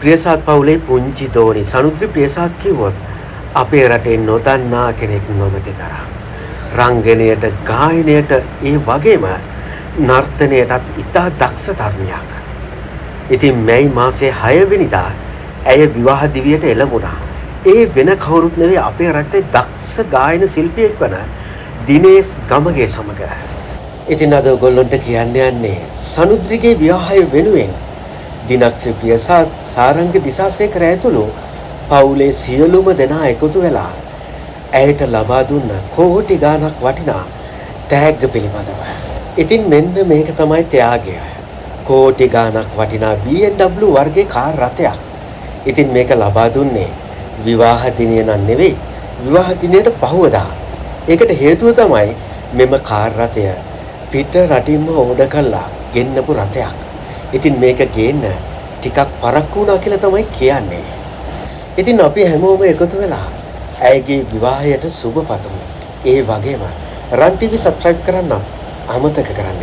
ප්‍රියසාද් පවුලේ පුංචි දෝනි සනුත්‍රි ප්‍රියසාද් කිව්වොත් අපේ රටේ නොදන්නා කෙනෙක් නොමැති තරම්. රංගනයට, ගායනයට, ඒ වගේම නර්තනයටත් ඉතා දක්ෂ තරුණියක්. ඉතින් මැයි මාසයේ 6 වෙනිදා ඇය විවාහ දිවියට එළඹුණා. ඒ වෙන කවුරුත් නෙවෙයි අපේ රටේ දක්ෂ ගායන ශිල්පියෙක් වන දිනේෂ් ගමගේ සමග. ඉතින් අද ඔයගොල්ලන්ට කියන්න යන්නේ සනුද්‍රිගේ විවාහය වෙනුවෙන් දිනක්ෂි ප්‍රියසාද්, සාරංග දිසාසේකර ඇතුළු පවුලේ සියලුම දෙනා එකතු වෙලා ඇයට ලබා දුන්න කෝටි ගාණක් වටිනා ටැග් පිළිබඳව. ඉතින් මෙන්න මේක තමයි ත්‍යාගය. කෝටි ගාණක් වටිනා BMW වර්ගයේ කාර් රථයක්. ඉතින් මේක ලබා දුන්නේ විවාහ දිනය නම් නෙවෙයි, විවාහ දිනයට පහුවදා. ඒකට හේතුව තමයි මෙම කාර් රථය පිට රටින්ම ඕඩර් කළා ගෙන්නපු රථයක්. ඉතින් මේක ගේන්න ටිකක් පරක්කු වුණා කියලා තමයි කියන්නේ. ඉතින් අපි හැමෝම එකතු වෙලා ඇයගේ විවාහයට සුබ පතමු. ඒ වගේම රන් TV සබ්ස්ක්‍රයිබ් කරන්න අමතක කරන්න